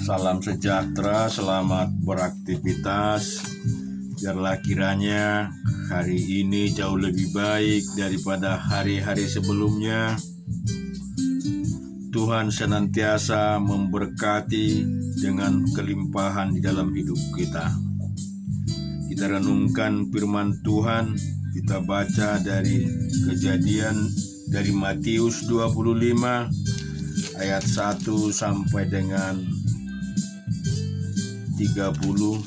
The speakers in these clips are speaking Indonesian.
Salam sejahtera, selamat beraktivitas. Biarlah kiranya hari ini jauh lebih baik daripada hari-hari sebelumnya. Tuhan senantiasa memberkati dengan kelimpahan di dalam hidup kita. Kita renungkan firman Tuhan, kita baca dari Kejadian dari Matius 25 ayat 1 sampai dengan 30.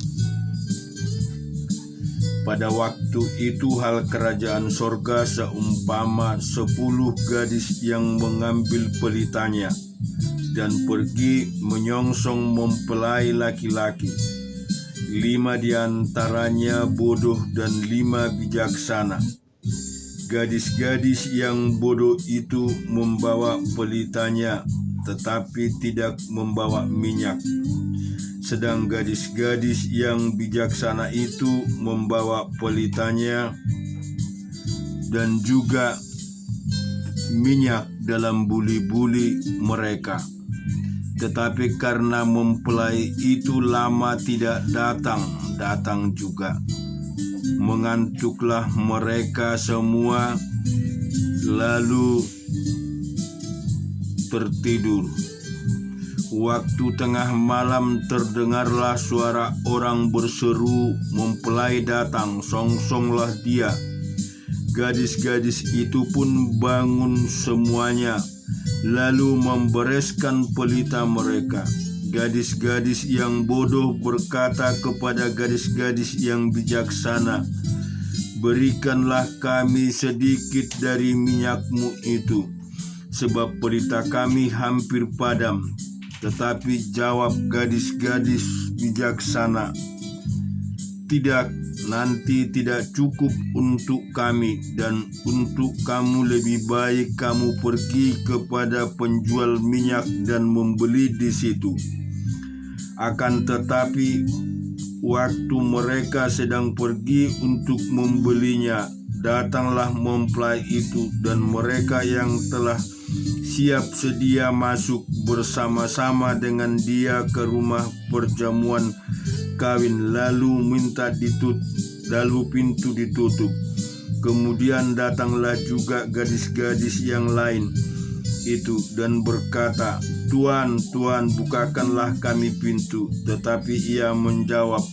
Pada waktu itu hal kerajaan sorga seumpama 10 gadis yang mengambil pelitanya dan pergi menyongsong mempelai laki-laki. 5 di antaranya bodoh dan 5 bijaksana. Gadis-gadis yang bodoh itu membawa pelitanya tetapi tidak membawa minyak. Sedang gadis-gadis yang bijaksana itu membawa pelitanya dan juga minyak dalam buli-buli mereka. Tetapi karena mempelai itu lama tidak datang juga, mengantuklah mereka semua lalu tertidur. Waktu tengah malam terdengarlah suara orang berseru, "Mempelai datang, songsonglah dia." Gadis-gadis itu pun bangun semuanya, lalu membereskan pelita mereka. Gadis-gadis yang bodoh berkata kepada gadis-gadis yang bijaksana, "Berikanlah kami sedikit dari minyakmu itu, sebab pelita kami hampir padam." Tetapi jawab gadis-gadis bijaksana, "Tidak, nanti tidak cukup untuk kami, dan untuk kamu lebih baik kamu pergi kepada penjual minyak dan membeli di situ." Akan tetapi waktu mereka sedang pergi untuk membelinya, datanglah mempelai itu, dan mereka yang telah siap sedia masuk bersama-sama dengan dia ke rumah perjamuan kawin, lalu pintu ditutup. Kemudian datanglah juga gadis-gadis yang lain itu dan berkata, "Tuan, Tuan, bukakanlah kami pintu." Tetapi ia menjawab,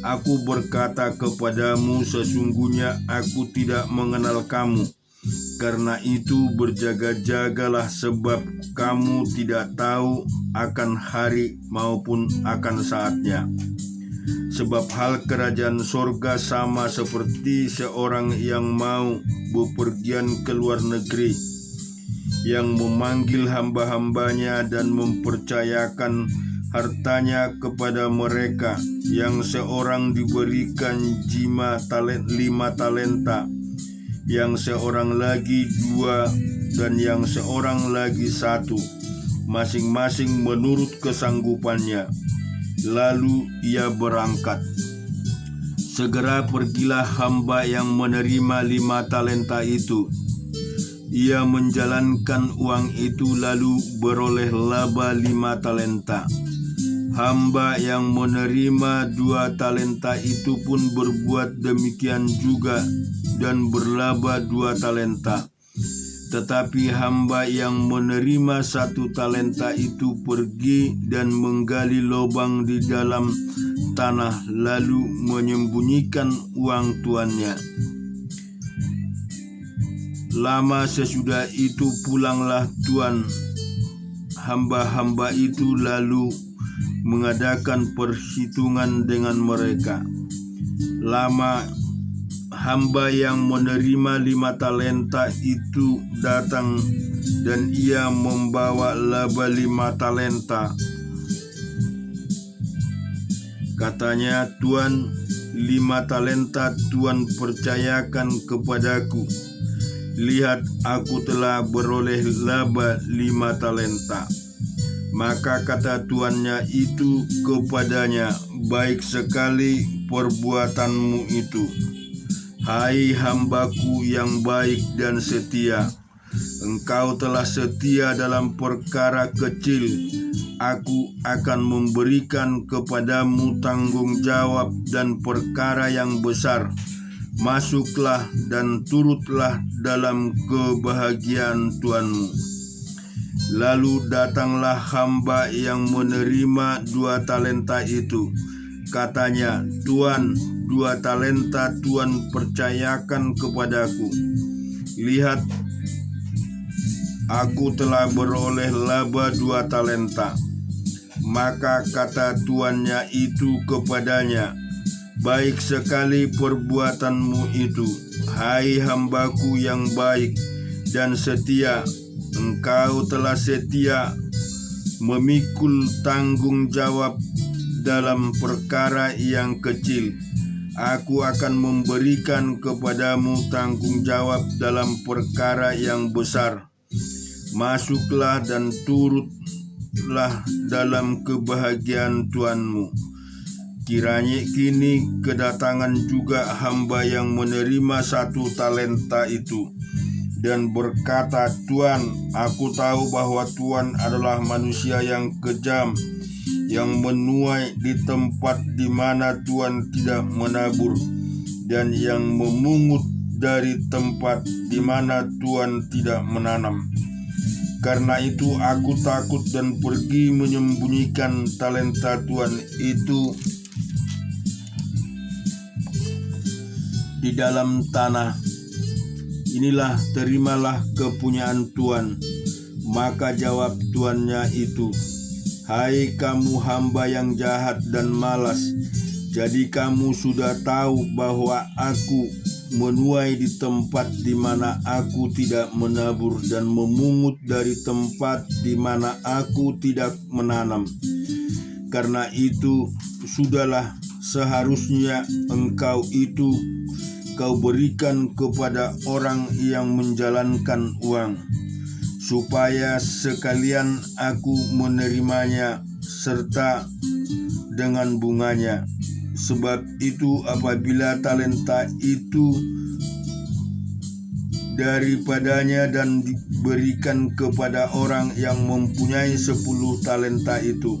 "Aku berkata kepadamu, sesungguhnya aku tidak mengenal kamu. Karena itu berjaga-jagalah, sebab kamu tidak tahu akan hari maupun akan saatnya. Sebab hal kerajaan sorga sama seperti seorang yang mau bepergian ke luar negeri, yang memanggil hamba-hambanya dan mempercayakan hartanya kepada mereka. Yang seorang diberikan 5 talenta, yang seorang lagi 2, dan yang seorang lagi 1, masing-masing menurut kesanggupannya. Lalu ia berangkat. Segera pergilah hamba yang menerima 5 talenta itu. Ia menjalankan uang itu lalu beroleh laba 5 talenta. Hamba yang menerima 2 talenta itu pun berbuat demikian juga dan berlaba 2 talenta. Tetapi hamba yang menerima 1 talenta itu pergi dan menggali lubang di dalam tanah, lalu menyembunyikan uang tuannya. Lama sesudah itu pulanglah tuan hamba-hamba itu, lalu mengadakan perhitungan dengan mereka. Lama hamba yang menerima 5 talenta itu datang, dan ia membawa laba 5 talenta. Katanya, "Tuan, 5 talenta Tuan percayakan kepadaku. Lihat, aku telah beroleh laba 5 talenta." Maka kata tuannya itu kepadanya, "Baik sekali perbuatanmu itu, hai hambaku yang baik dan setia. engkau telah setia dalam perkara kecil, aku akan memberikan kepadamu tanggung jawab dan perkara yang besar. Masuklah dan turutlah dalam kebahagiaan Tuanmu. Lalu datanglah hamba yang menerima 2 talenta itu. Katanya, Tuan, 2 talenta Tuan percayakan kepadaku. Lihat, aku telah beroleh laba 2 talenta. Maka kata tuannya itu kepadanya, baik sekali perbuatanmu itu, hai hambaku yang baik dan setia. Engkau telah setia memikul tanggung jawab dalam perkara yang kecil. Aku akan memberikan kepadamu tanggung jawab dalam perkara yang besar. Masuklah dan turutlah dalam kebahagiaan Tuanmu. Kiranya kini kedatangan juga hamba yang menerima 1 talenta itu dan berkata, Tuan, aku tahu bahwa Tuan adalah manusia yang kejam, yang menuai di tempat di mana Tuan tidak menabur, dan yang memungut dari tempat di mana Tuan tidak menanam. Karena itu aku takut dan pergi menyembunyikan talenta Tuan itu di dalam tanah. Inilah, terimalah kepunyaan Tuan. Maka jawab tuannya itu, hai kamu hamba yang jahat dan malas, jadi kamu sudah tahu bahwa aku menuai di tempat di mana aku tidak menabur dan memungut dari tempat di mana aku tidak menanam. Karena itu sudahlah, seharusnya engkau itu kau berikan kepada orang yang menjalankan uang, supaya sekalian aku menerimanya serta dengan bunganya. Sebab itu apabila talenta itu daripadanya dan diberikan kepada orang yang mempunyai 10 talenta itu,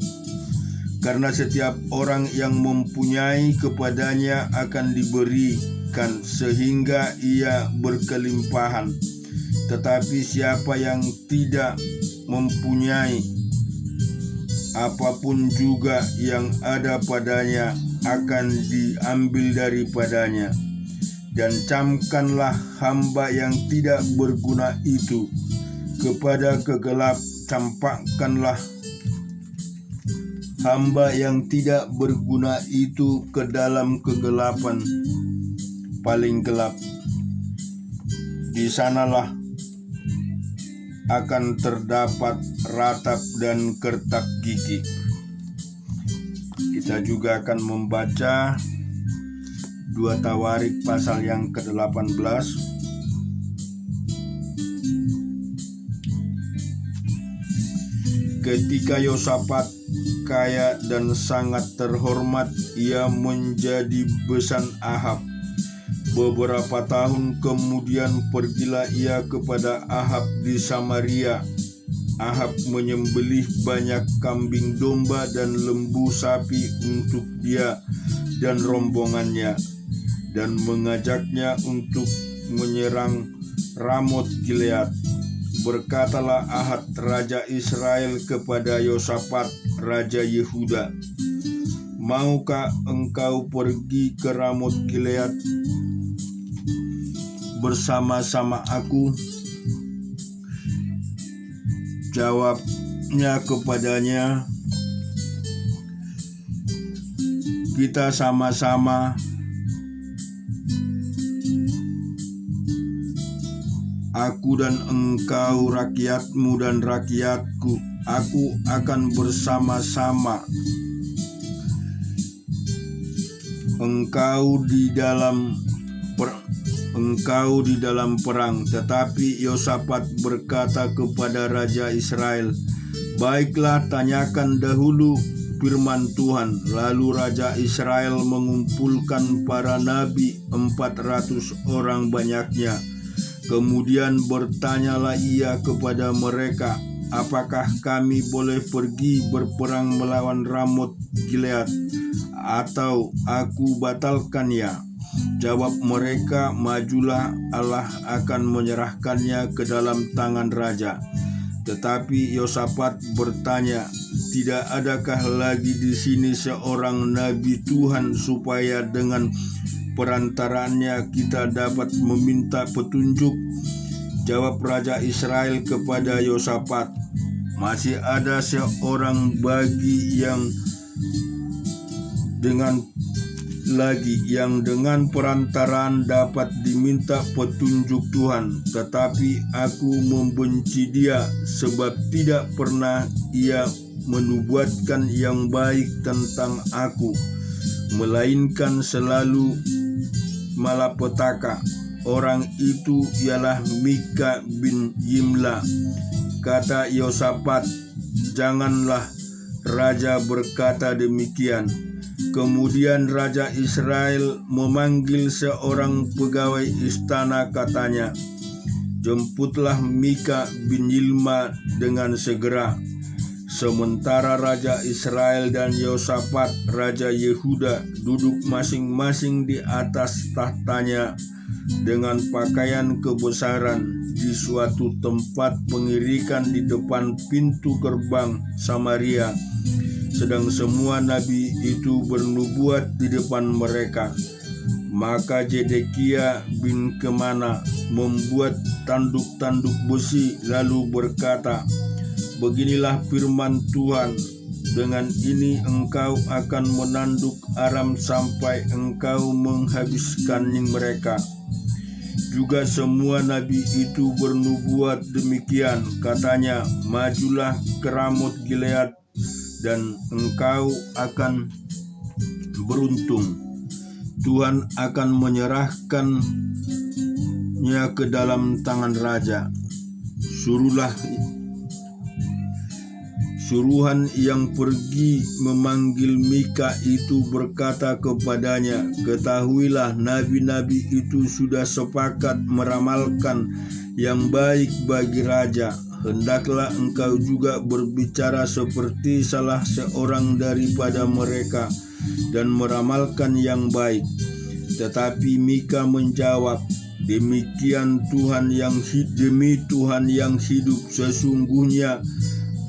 karena setiap orang yang mempunyai kepadanya akan diberikan sehingga ia berkelimpahan. Tetapi siapa yang tidak mempunyai, apapun juga yang ada padanya akan diambil daripadanya. Dan camkanlah hamba yang tidak berguna itu kepada kegelap, campakkanlah hamba yang tidak berguna itu ke dalam kegelapan paling gelap. Di sanalah akan terdapat ratap dan kertak gigi. Kita juga akan membaca 2 Tawarik pasal yang ke-18. Ketika Yosafat kaya dan sangat terhormat, ia menjadi besan Ahab. Beberapa tahun kemudian pergilah ia kepada Ahab di Samaria. Ahab menyembelih banyak kambing domba dan lembu sapi untuk dia dan rombongannya, dan mengajaknya untuk menyerang Ramot Gilead. Berkatalah Ahab raja Israel kepada Yosafat raja Yehuda, maukah engkau pergi ke Ramot Gilead bersama-sama aku? Jawabnya kepadanya, kita sama-sama, aku dan engkau, rakyatmu dan rakyatku, aku akan bersama-sama. Engkau di dalam perang. Tetapi Yosafat berkata kepada raja Israel, baiklah, tanyakan dahulu firman Tuhan. Lalu raja Israel mengumpulkan para nabi 400 orang banyaknya, Kemudian bertanyalah ia kepada mereka, apakah kami boleh pergi berperang melawan Ramot Gilead, atau aku batalkannya? Jawab mereka, majulah, Allah akan menyerahkannya ke dalam tangan raja. Tetapi Yosafat bertanya, tidak adakah lagi di sini seorang nabi Tuhan supaya dengan perantaraannya kita dapat meminta petunjuk? Jawab Raja Israel kepada Yosafat, masih ada seorang bagi yang dengan perantaraan dapat diminta petunjuk Tuhan, tetapi aku membenci dia, sebab tidak pernah ia menubuatkan yang baik tentang aku, melainkan selalu malapetaka. Orang itu ialah Mika bin Yimla. Kata Yosafat, janganlah raja berkata demikian. Kemudian Raja Israel memanggil seorang pegawai istana, katanya, jemputlah Mika bin Yilma dengan segera. Sementara Raja Israel dan Yosafat Raja Yehuda duduk masing-masing di atas tahtanya dengan pakaian kebesaran di suatu tempat pengirikan di depan pintu gerbang Samaria, sedang semua nabi itu bernubuat di depan mereka. Maka Zedekia bin Kemana membuat tanduk-tanduk besi lalu berkata, beginilah firman Tuhan, dengan ini engkau akan menanduk Aram sampai engkau menghabiskan mereka. Juga semua nabi itu bernubuat demikian. Katanya, majulah ke Ramot Gilead dan engkau akan beruntung. Tuhan akan menyerahkannya ke dalam tangan raja. Suruhan yang pergi memanggil Mika itu berkata kepadanya, ketahuilah, nabi-nabi itu sudah sepakat meramalkan yang baik bagi raja. Hendaklah engkau juga berbicara seperti salah seorang daripada mereka dan meramalkan yang baik. Tetapi Mika menjawab, demi Tuhan yang hidup, sesungguhnya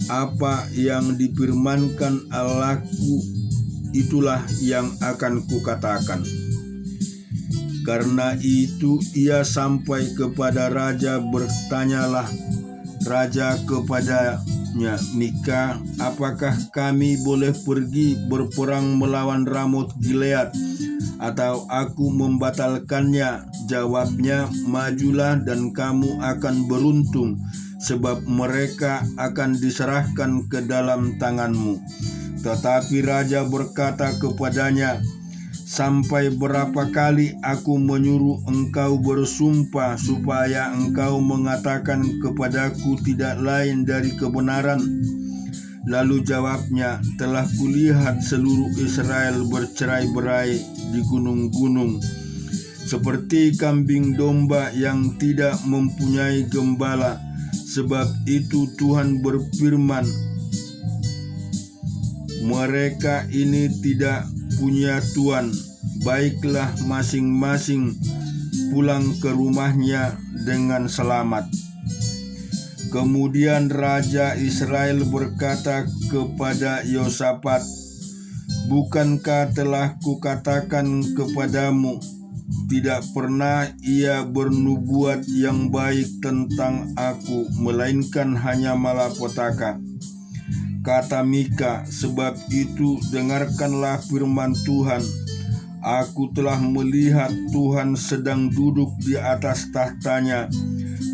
apa yang difirmankan Allahku itulah yang akan kukatakan. Karena itu ia sampai kepada raja, bertanyalah raja kepadanya, Mika, apakah kami boleh pergi berperang melawan Ramot Gilead, atau aku membatalkannya? Jawabnya, majulah dan kamu akan beruntung, sebab mereka akan diserahkan ke dalam tanganmu. Tetapi raja berkata kepadanya, sampai berapa kali aku menyuruh engkau bersumpah supaya engkau mengatakan kepadaku tidak lain dari kebenaran? Lalu jawabnya, telah kulihat seluruh Israel bercerai-berai di gunung-gunung, seperti kambing domba yang tidak mempunyai gembala. Sebab itu Tuhan berfirman, mereka ini tidak punya Tuhan, baiklah masing-masing pulang ke rumahnya dengan selamat. Kemudian Raja Israel berkata kepada Yosafat, bukankah telah kukatakan kepadamu, tidak pernah ia bernubuat yang baik tentang aku, melainkan hanya malapetaka. Kata Mika, sebab itu dengarkanlah firman Tuhan. Aku telah melihat Tuhan sedang duduk di atas tahtanya,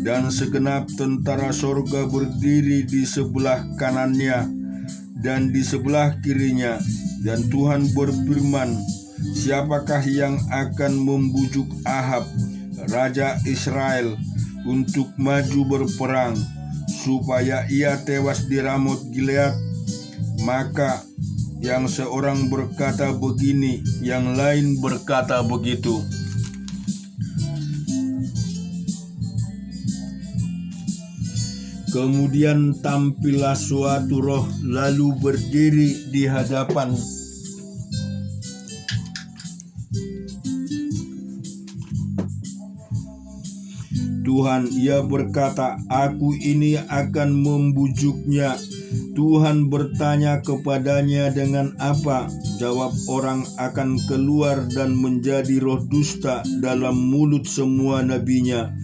dan segenap tentara sorga berdiri di sebelah kanannya dan di sebelah kirinya. Dan Tuhan berfirman, siapakah yang akan membujuk Ahab, raja Israel, untuk maju berperang, supaya ia tewas di Ramot Gilead? Maka yang seorang berkata begini, yang lain berkata begitu. Kemudian tampillah suatu roh lalu berdiri di hadapan Tuhan. Ia berkata, "Aku ini akan membujuknya." Tuhan bertanya kepadanya, "Dengan apa?" Jawab orang, "Akan keluar dan menjadi roh dusta dalam mulut semua nabinya."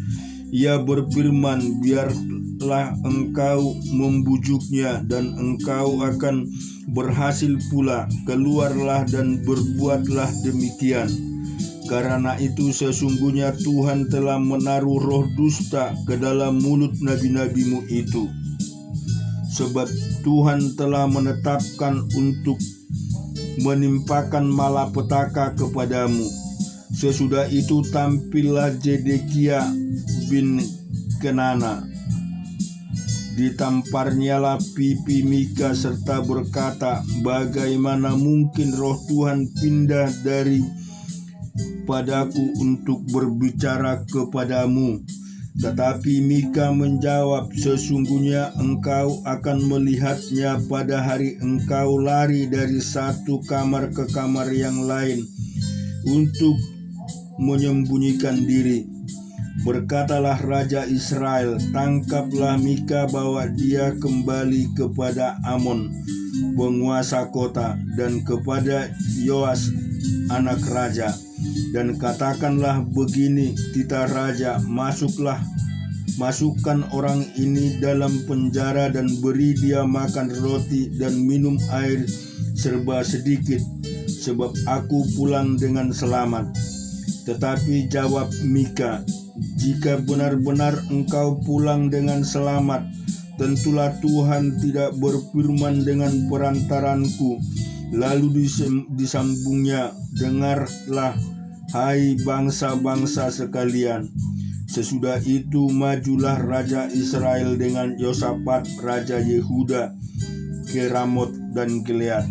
Ia berfirman, "Biarlah engkau membujuknya dan engkau akan berhasil pula. Keluarlah dan berbuatlah demikian. Karena itu sesungguhnya Tuhan telah menaruh roh dusta ke dalam mulut nabi-nabimu itu. Sebab Tuhan telah menetapkan untuk menimpakan malapetaka kepadamu." Sesudah itu tampillah Zedekia bin Kenana. Ditamparnyalah pipi Mika serta berkata, "Bagaimana mungkin roh Tuhan pindah padaku untuk berbicara kepadamu?" Tetapi Mika menjawab, "Sesungguhnya engkau akan melihatnya pada hari engkau lari dari satu kamar ke kamar yang lain untuk menyembunyikan diri." Berkatalah Raja Israel, "Tangkaplah Mika, bawa dia kembali kepada Amon, penguasa kota, dan kepada Yoas, anak raja. Dan katakanlah begini, titah raja, masukkan orang ini dalam penjara dan beri dia makan roti dan minum air serba sedikit, sebab aku pulang dengan selamat." Tetapi jawab Mika, "Jika benar-benar engkau pulang dengan selamat, tentulah Tuhan tidak berfirman dengan perantaranku." Lalu disambungnya, "Dengarlah, hai bangsa-bangsa sekalian." Sesudah itu majulah Raja Israel dengan Yosafat Raja Yehuda ke Ramot dan Gilead.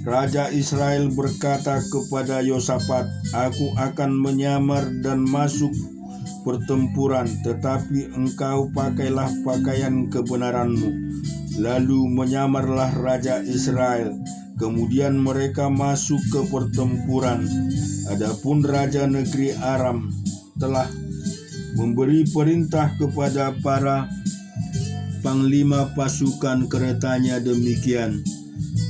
Raja Israel berkata kepada Yosafat, "Aku akan menyamar dan masuk pertempuran, tetapi engkau pakailah pakaian kebenaranmu." Lalu menyamarlah Raja Israel. Kemudian mereka masuk ke pertempuran. Adapun Raja negeri Aram telah memberi perintah kepada para panglima pasukan keretanya demikian,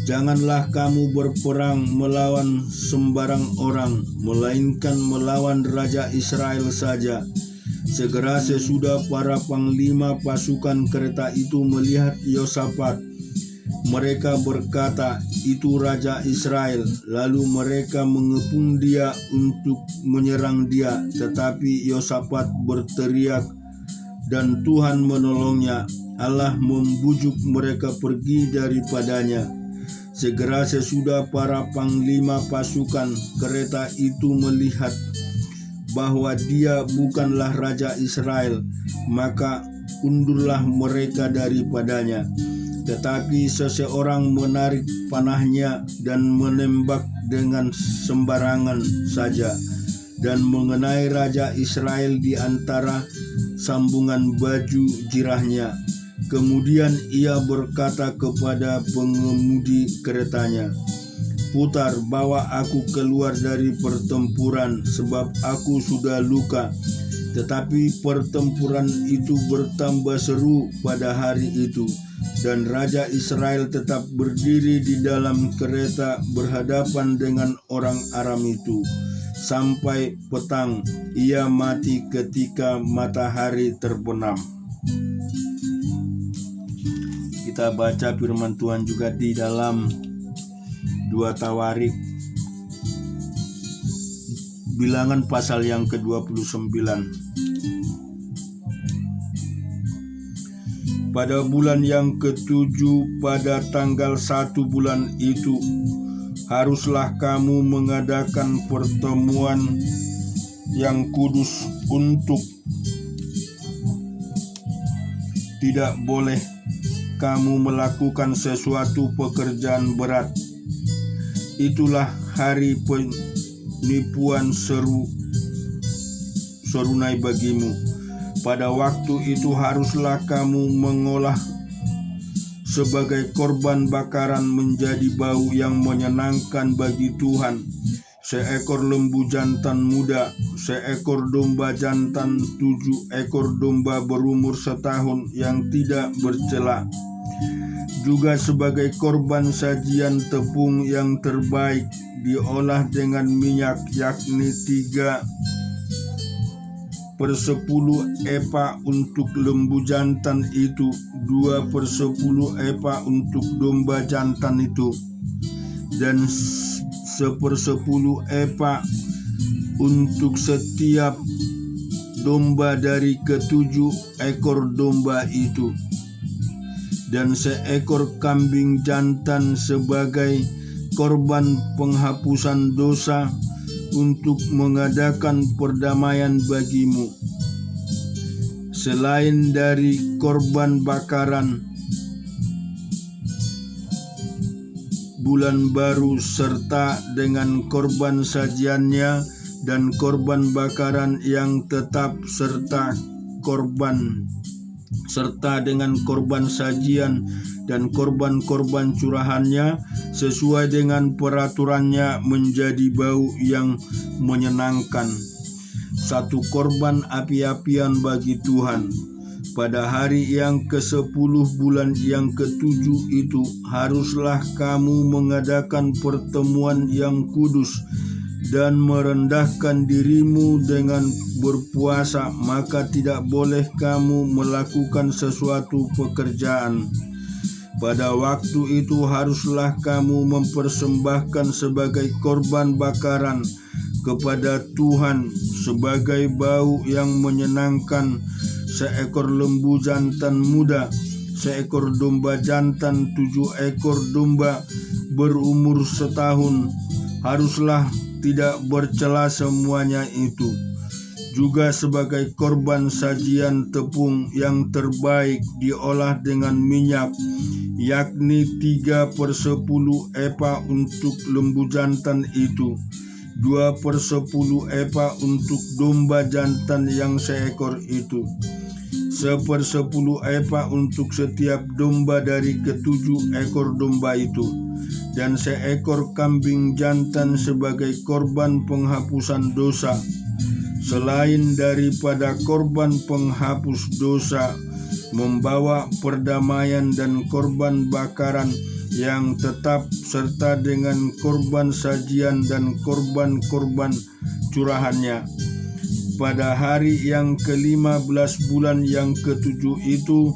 "Janganlah kamu berperang melawan sembarang orang, melainkan melawan Raja Israel saja." Segera sesudah para panglima pasukan kereta itu melihat Yosafat, mereka berkata, "Itu Raja Israel." Lalu mereka mengepung dia untuk menyerang dia. Tetapi Yosafat berteriak dan Tuhan menolongnya. Allah membujuk mereka pergi daripadanya. Segera sesudah para panglima pasukan kereta itu melihat bahwa dia bukanlah Raja Israel, maka undurlah mereka daripadanya. Tetapi seseorang menarik panahnya dan menembak dengan sembarangan saja dan mengenai Raja Israel di antara sambungan baju jirahnya. Kemudian ia berkata kepada pengemudi keretanya, "Putar, bawa aku keluar dari pertempuran, sebab aku sudah luka." Tetapi pertempuran itu bertambah seru pada hari itu, dan Raja Israel tetap berdiri di dalam kereta berhadapan dengan orang Aram itu. Sampai petang, ia mati ketika matahari terbenam. Kita baca firman Tuhan juga di dalam 2 Tawarik Bilangan pasal yang ke-29. Pada bulan yang ke-7 pada tanggal 1 bulan itu haruslah kamu mengadakan pertemuan yang kudus untuk tidak boleh kamu melakukan sesuatu pekerjaan berat. Itulah hari penipuan serunai bagimu. Pada waktu itu haruslah kamu mengolah sebagai korban bakaran menjadi bau yang menyenangkan bagi Tuhan, seekor lembu jantan muda, seekor domba jantan, 7 ekor domba berumur setahun yang tidak bercela. Juga sebagai korban sajian tepung yang terbaik diolah dengan minyak, yakni 3/10 epa untuk lembu jantan itu, 2/10 epa untuk domba jantan itu, dan 1/10 epa untuk setiap domba dari ke-7 ekor domba itu, dan seekor kambing jantan sebagai korban penghapusan dosa untuk mengadakan perdamaian bagimu. Selain dari korban bakaran bulan baru serta dengan korban sajiannya dan korban bakaran yang tetap serta dengan korban sajian dan korban-korban curahannya sesuai dengan peraturannya menjadi bau yang menyenangkan, satu korban api-apian bagi Tuhan. Pada hari yang ke-10 bulan yang ke-7 itu haruslah kamu mengadakan pertemuan yang kudus dan merendahkan dirimu dengan berpuasa, maka tidak boleh kamu melakukan sesuatu pekerjaan. Pada waktu itu haruslah kamu mempersembahkan sebagai korban bakaran kepada Tuhan sebagai bau yang menyenangkan seekor lembu jantan muda, seekor domba jantan, 7 ekor domba berumur setahun, haruslah tidak bercela semuanya itu. Juga sebagai korban sajian tepung yang terbaik diolah dengan minyak, yakni 3/10 epa untuk lembu jantan itu, 2/10 epa untuk domba jantan yang seekor itu, 1/10 epa untuk setiap domba dari ke-7 ekor domba itu, dan seekor kambing jantan sebagai korban penghapusan dosa. Selain daripada korban penghapus dosa, membawa perdamaian dan korban bakaran yang tetap serta dengan korban sajian dan korban-korban curahannya. Pada hari yang ke-15 bulan yang ke-7 itu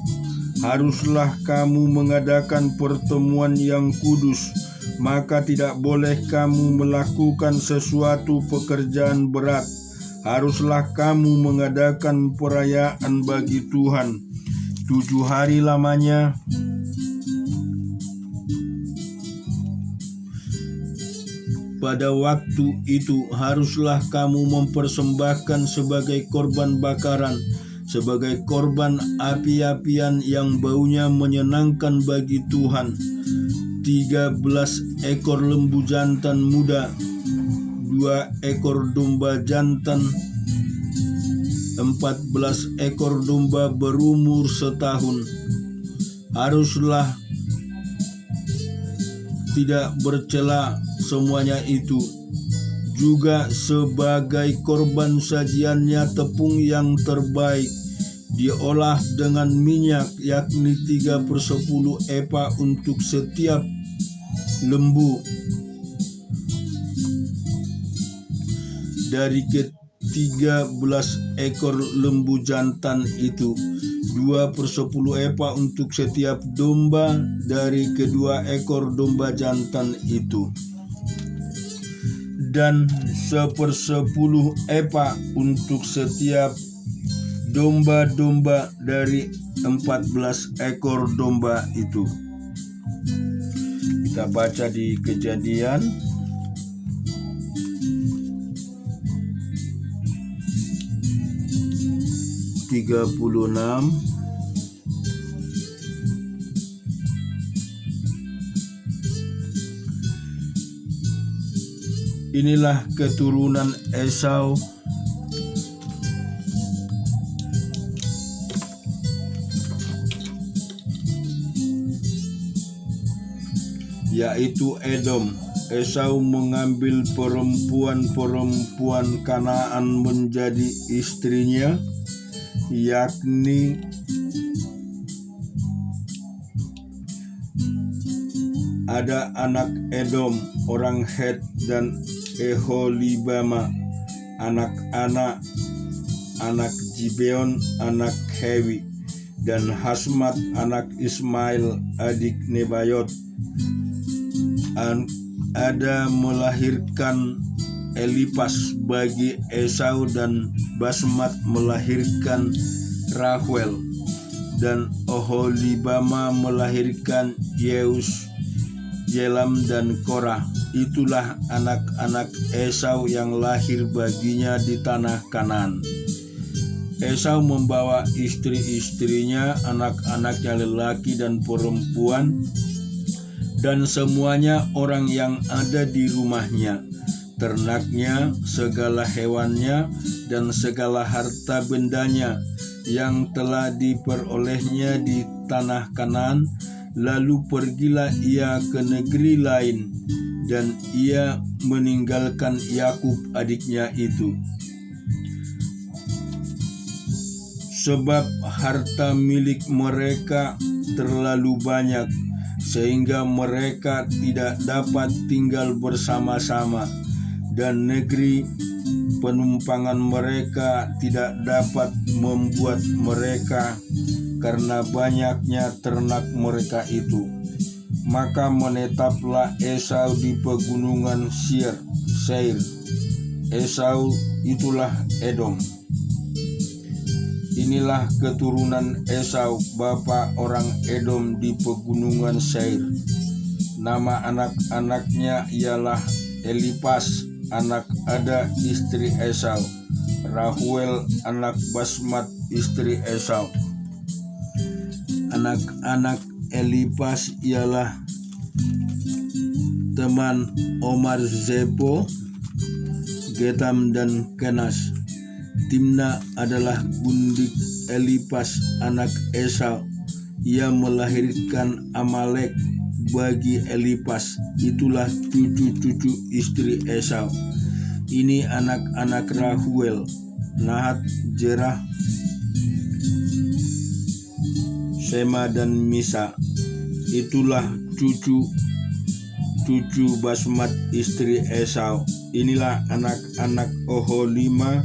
haruslah kamu mengadakan pertemuan yang kudus, maka tidak boleh kamu melakukan sesuatu pekerjaan berat. Haruslah kamu mengadakan perayaan bagi Tuhan 7 hari lamanya. Pada waktu itu haruslah kamu mempersembahkan sebagai korban bakaran, sebagai korban api-apian yang baunya menyenangkan bagi Tuhan, 13 ekor lembu jantan muda, 2 ekor domba jantan, 14 ekor domba berumur setahun. Haruslah tidak bercela semuanya itu. Juga sebagai korban sajiannya tepung yang terbaik diolah dengan minyak, yakni 3/10 epa untuk setiap lembu dari ke-13 ekor lembu jantan itu, 2/10 epa untuk setiap domba dari kedua ekor domba jantan itu, dan 1/10 epa untuk setiap domba-domba dari 14 ekor domba itu. Kita baca di Kejadian 36 Inilah keturunan Esau. yaitu Edom. Esau mengambil perempuan-perempuan Kanaan menjadi istrinya, yakni ada anak Edom, orang Het, dan Eholibama, anak Ana, anak Gibeon, anak Hewi, dan Hasmat, anak Ismail, adik Nebayot. Ada melahirkan Elipas bagi Esau, dan Basmat melahirkan Rahuel, dan Oholibama melahirkan Yeus, Yelam, dan Korah. Itulah anak-anak Esau yang lahir baginya di tanah Kanaan. Esau membawa istri-istrinya, anak-anaknya lelaki dan perempuan, dan semuanya orang yang ada di rumahnya, ternaknya, segala hewannya, dan segala harta bendanya yang telah diperolehnya di tanah Kanaan. Lalu pergilah ia ke negeri lain, dan ia meninggalkan Yakub adiknya itu. Sebab harta milik mereka terlalu banyak, sehingga mereka tidak dapat tinggal bersama-sama, dan negeri penumpangan mereka tidak dapat membuat mereka karena banyaknya ternak mereka itu. Maka menetaplah Esau di pegunungan Seir. Esau itulah Edom. Inilah keturunan Esau, bapa orang Edom di pegunungan Seir. Nama anak-anaknya ialah Elipas, anak Ada istri Esau, Rahuel anak Basmat istri Esau. Anak-anak Elipas ialah teman Omar, Zebo, Getam, dan Kenas. Timna adalah gundik Elipas anak Esau. Ia melahirkan Amalek bagi Elipas. Itulah cucu-cucu istri Esau. Ini anak-anak Rahuel, Nahat, Jerah, Sema, dan Misa. Itulah cucu Basmat istri Esau. Inilah anak-anak Oholima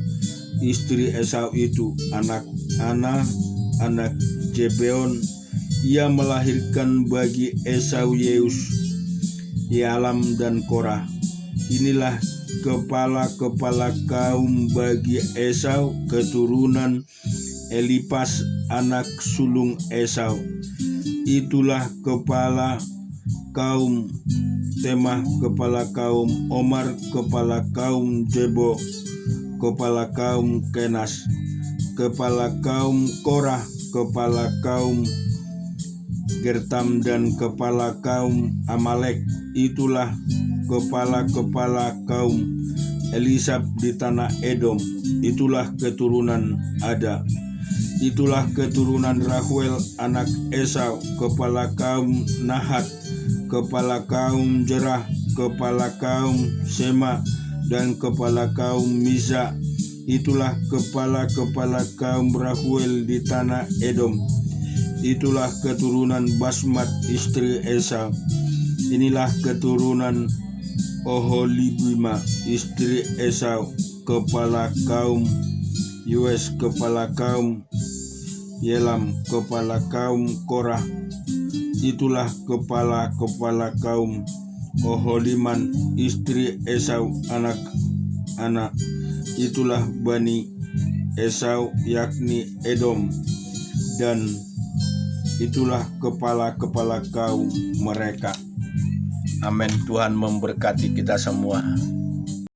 istri Esau itu, anak Ana, anak Gibeon. Ia melahirkan bagi Esau Yeus, Yalam, dan Korah. Inilah kepala-kepala kaum bagi Esau, keturunan Elipas anak sulung Esau. Itulah kepala kaum Temah, kepala kaum Omar, kepala kaum Jebo, kepala kaum Kenas, kepala kaum Korah, kepala kaum Gertam, dan kepala kaum Amalek. Itulah kepala-kepala kaum Elisab di tanah Edom. Itulah keturunan Ada. Itulah keturunan Rahuel anak Esau, kepala kaum Nahat, kepala kaum Jerah, kepala kaum Sema, dan kepala kaum Misa. Itulah kepala-kepala kaum Rahuel di tanah Edom. Itulah keturunan Basmat istri Esau. Inilah keturunan Oholibama istri Esau, kepala kaum Yues, kepala kaum Yelam, kepala kaum Korah. Itulah kepala-kepala kaum Oholiman istri Esau anak Ana. Itulah Bani Esau, yakni Edom, dan itulah kepala-kepala kaum mereka. Amin. Tuhan memberkati kita semua.